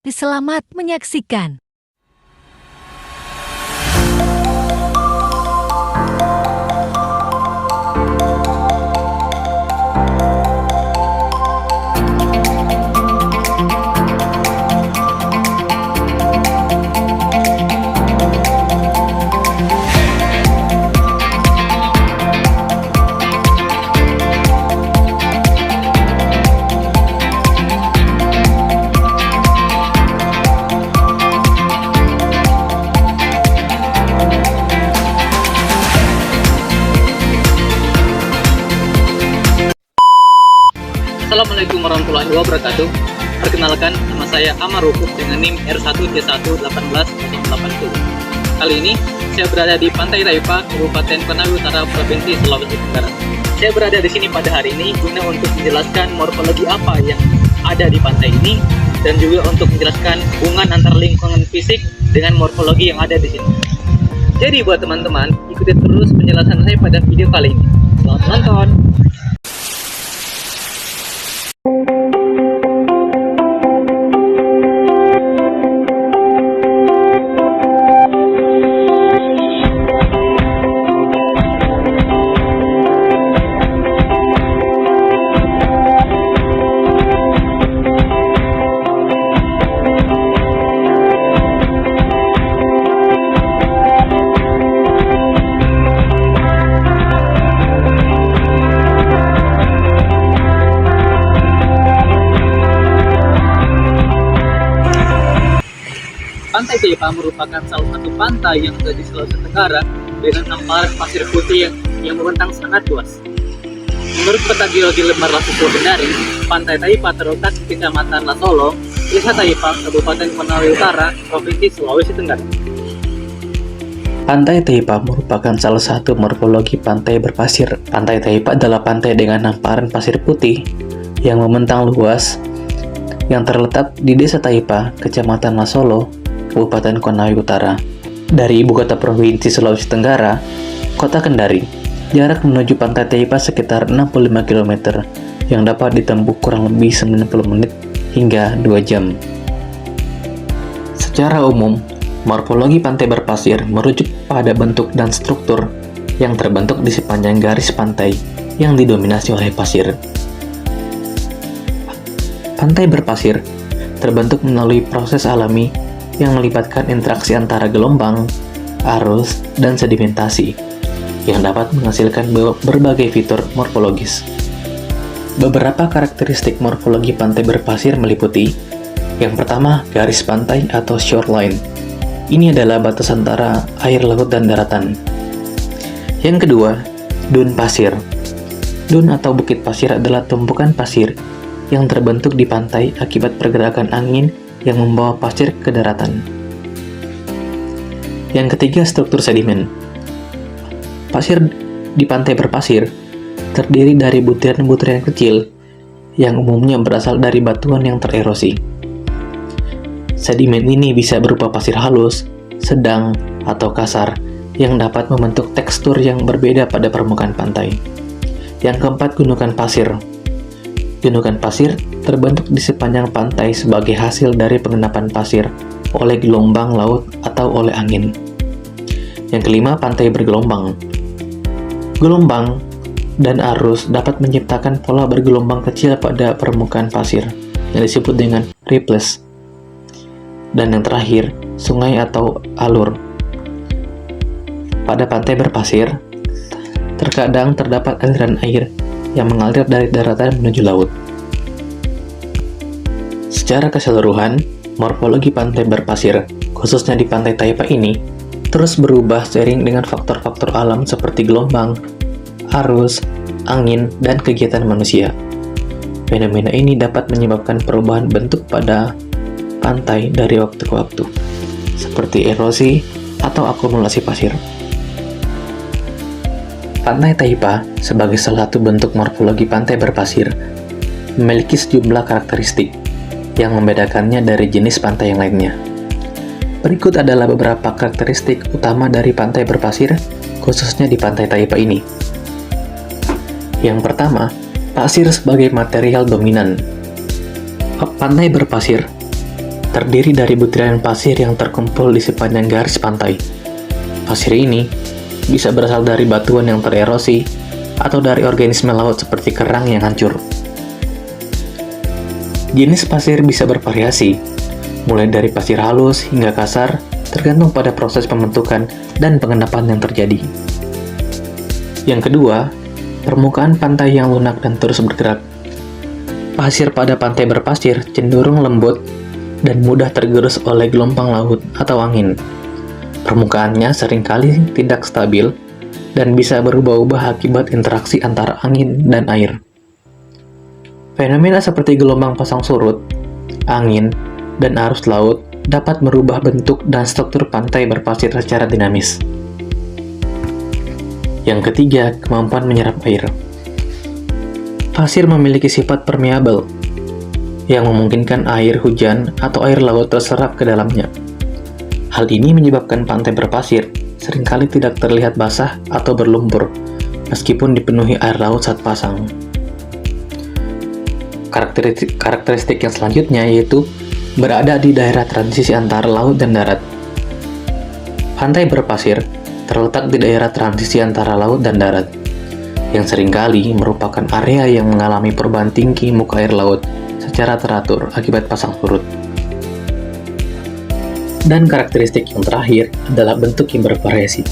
Selamat menyaksikan. Assalamualaikum warahmatullahi wabarakatuh. Perkenalkan, nama saya Amar Rukuk dengan NIM R1C1181080. Kali ini, saya berada di Pantai Taipa, Kabupaten Konawe Utara, Provinsi Sulawesi Tenggara. Saya berada di sini pada hari ini guna untuk menjelaskan morfologi apa yang ada di pantai ini dan juga untuk menjelaskan hubungan antar lingkungan fisik dengan morfologi yang ada di sini. Jadi buat teman-teman, ikuti terus penjelasan saya pada video kali ini. Selamat menonton! Pantai Taipa merupakan salah satu pantai yang ada di Sulawesi Tenggara dengan hamparan pasir putih yang membentang sangat luas. Menurut peta geologi Lembar Lasuko Kendari, Pantai Taipa terletak di Kecamatan Lasolo, Desa Taipa, Kabupaten Konawe Utara, Provinsi Sulawesi Tenggara. Pantai Taipa merupakan salah satu morfologi pantai berpasir. Pantai Taipa adalah pantai dengan hamparan pasir putih yang membentang luas yang terletak di Desa Taipa, Kecamatan Lasolo, Kabupaten Konawe Utara. Dari ibu kota provinsi Sulawesi Tenggara, Kota Kendari, jarak menuju Pantai Taipa sekitar 65 km yang dapat ditempuh kurang lebih 90 menit hingga 2 jam. Secara umum, morfologi pantai berpasir merujuk pada bentuk dan struktur yang terbentuk di sepanjang garis pantai yang didominasi oleh pasir. Pantai berpasir terbentuk melalui proses alami yang melibatkan interaksi antara gelombang, arus, dan sedimentasi yang dapat menghasilkan berbagai fitur morfologis. Beberapa karakteristik morfologi pantai berpasir meliputi: yang pertama, garis pantai atau shoreline. Ini adalah batas antara air laut dan daratan. Yang kedua, dun pasir. Dun atau bukit pasir adalah tumpukan pasir yang terbentuk di pantai akibat pergerakan angin yang membawa pasir ke daratan. Yang ketiga, struktur sedimen. Pasir di pantai berpasir terdiri dari butiran-butiran kecil yang umumnya berasal dari batuan yang tererosi. Sedimen ini bisa berupa pasir halus, sedang, atau kasar yang dapat membentuk tekstur yang berbeda pada permukaan pantai. Yang keempat, gundukan pasir. Gundukan pasir terbentuk di sepanjang pantai sebagai hasil dari pengendapan pasir oleh gelombang laut atau oleh angin. Yang kelima, pantai bergelombang. Gelombang dan arus dapat menciptakan pola bergelombang kecil pada permukaan pasir yang disebut dengan ripples. Dan yang terakhir, sungai atau alur. Pada pantai berpasir, terkadang terdapat aliran air yang mengalir dari daratan menuju laut. Secara keseluruhan, morfologi pantai berpasir, khususnya di Pantai Taipa ini, terus berubah seiring dengan faktor-faktor alam seperti gelombang, arus, angin, dan kegiatan manusia. Fenomena ini dapat menyebabkan perubahan bentuk pada pantai dari waktu ke waktu, seperti erosi atau akumulasi pasir. Pantai Taipa, sebagai salah satu bentuk morfologi pantai berpasir, memiliki sejumlah karakteristik yang membedakannya dari jenis pantai yang lainnya. Berikut adalah beberapa karakteristik utama dari pantai berpasir, khususnya di Pantai Taipa ini. Yang pertama, pasir sebagai material dominan. Pantai berpasir terdiri dari butiran pasir yang terkumpul di sepanjang garis pantai. Pasir ini bisa berasal dari batuan yang tererosi atau dari organisme laut seperti kerang yang hancur. Jenis pasir bisa bervariasi, mulai dari pasir halus hingga kasar, tergantung pada proses pembentukan dan pengendapan yang terjadi. Yang kedua, permukaan pantai yang lunak dan terus bergerak. Pasir pada pantai berpasir cenderung lembut dan mudah tergerus oleh gelombang laut atau angin. Permukaannya seringkali tidak stabil dan bisa berubah-ubah akibat interaksi antara angin dan air. Fenomena seperti gelombang pasang surut, angin, dan arus laut dapat merubah bentuk dan struktur pantai berpasir secara dinamis. Yang ketiga, kemampuan menyerap air. Pasir memiliki sifat permeabel, yang memungkinkan air hujan atau air laut terserap ke dalamnya. Hal ini menyebabkan pantai berpasir seringkali tidak terlihat basah atau berlumpur, meskipun dipenuhi air laut saat pasang. Karakteristik yang selanjutnya yaitu berada di daerah transisi antara laut dan darat. Pantai berpasir terletak di daerah transisi antara laut dan darat, yang seringkali merupakan area yang mengalami perubahan tinggi muka air laut secara teratur akibat pasang surut. Dan karakteristik yang terakhir adalah bentuk yang bervariasi.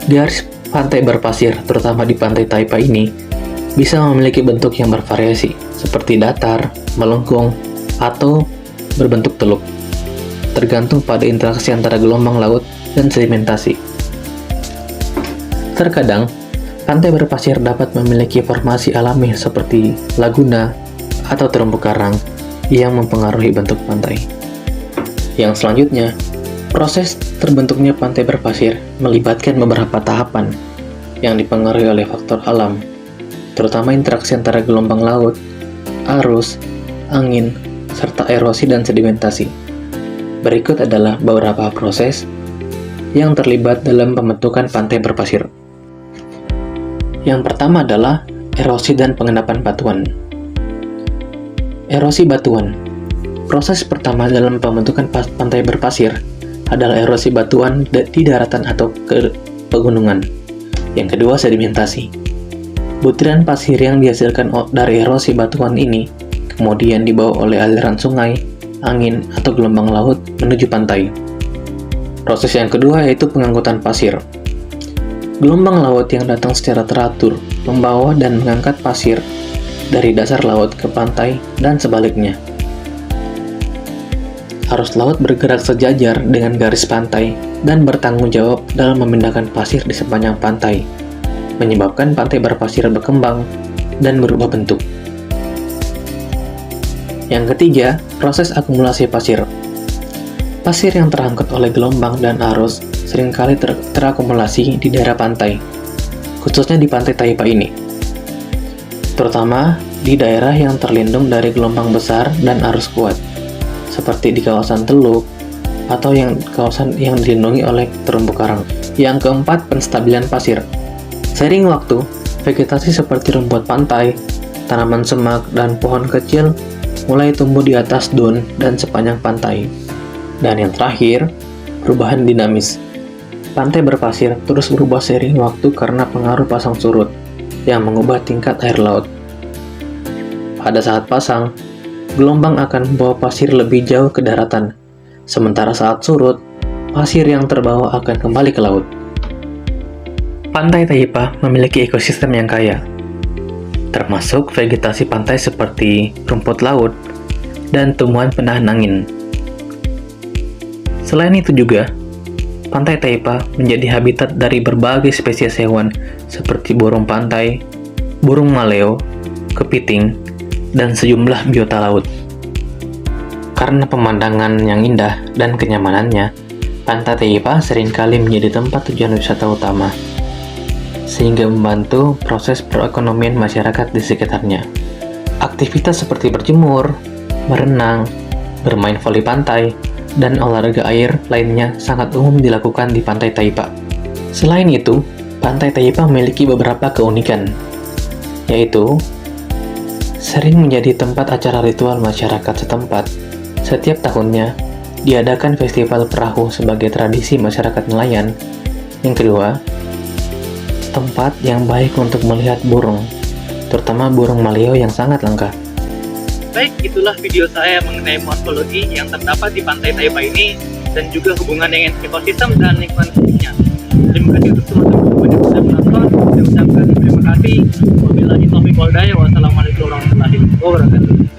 Garis pantai berpasir, terutama di pantai Taipa ini, bisa memiliki bentuk yang bervariasi, seperti datar, melengkung, atau berbentuk teluk, tergantung pada interaksi antara gelombang laut dan sedimentasi. Terkadang, pantai berpasir dapat memiliki formasi alami seperti laguna atau terumbu karang yang mempengaruhi bentuk pantai. Yang selanjutnya, proses terbentuknya pantai berpasir melibatkan beberapa tahapan yang dipengaruhi oleh faktor alam, terutama interaksi antara gelombang laut, arus, angin, serta erosi dan sedimentasi. Berikut adalah beberapa proses yang terlibat dalam pembentukan pantai berpasir. Yang pertama adalah erosi dan pengendapan batuan. Erosi batuan. Proses pertama dalam pembentukan pantai berpasir adalah erosi batuan di daratan atau ke pegunungan. Yang kedua, sedimentasi. Butiran pasir yang dihasilkan dari erosi batuan ini kemudian dibawa oleh aliran sungai, angin, atau gelombang laut menuju pantai. Proses yang kedua yaitu pengangkutan pasir. Gelombang laut yang datang secara teratur membawa dan mengangkat pasir dari dasar laut ke pantai dan sebaliknya. Arus laut bergerak sejajar dengan garis pantai dan bertanggung jawab dalam memindahkan pasir di sepanjang pantai, menyebabkan pantai berpasir berkembang dan berubah bentuk. Yang ketiga, proses akumulasi pasir. Pasir yang terangkut oleh gelombang dan arus seringkali terakumulasi di daerah pantai, khususnya di pantai Taipa ini, terutama di daerah yang terlindung dari gelombang besar dan arus kuat, seperti di kawasan teluk atau kawasan yang dilindungi oleh terumbu karang. Yang keempat, penstabilan pasir. Seiring waktu, vegetasi seperti rumput pantai, tanaman semak, dan pohon kecil mulai tumbuh di atas dun dan sepanjang pantai. Dan yang terakhir, perubahan dinamis. Pantai berpasir terus berubah seiring waktu karena pengaruh pasang surut yang mengubah tingkat air laut. Pada saat pasang, gelombang akan membawa pasir lebih jauh ke daratan, sementara saat surut, pasir yang terbawa akan kembali ke laut. Pantai Taipa memiliki ekosistem yang kaya, termasuk vegetasi pantai seperti rumput laut dan tumbuhan penahan angin. Selain itu juga, Pantai Taipa menjadi habitat dari berbagai spesies hewan seperti burung pantai, burung maleo, kepiting, dan sejumlah biota laut. Karena pemandangan yang indah dan kenyamanannya, Pantai Taipa seringkali menjadi tempat tujuan wisata utama, sehingga membantu proses perekonomian masyarakat di sekitarnya. Aktivitas seperti berjemur, berenang, bermain voli pantai, dan olahraga air lainnya sangat umum dilakukan di Pantai Taipa. Selain itu, Pantai Taipa memiliki beberapa keunikan, yaitu sering menjadi tempat acara ritual masyarakat setempat, Setiap tahunnya, diadakan festival perahu sebagai tradisi masyarakat nelayan. Yang kedua, tempat yang baik untuk melihat burung, terutama burung maleo yang sangat langka. Baik, itulah video saya mengenai morfologi yang terdapat di Pantai Taipa ini dan juga hubungan dengan ekosistem dan lingkungan sekitarnya. Terima kasih untuk teman-teman yang sudah menonton. Saya ucapkan terima kasih. Wabillahi taufiq wal hidayah. Wassalamualaikum warahmatullahi wabarakatuh.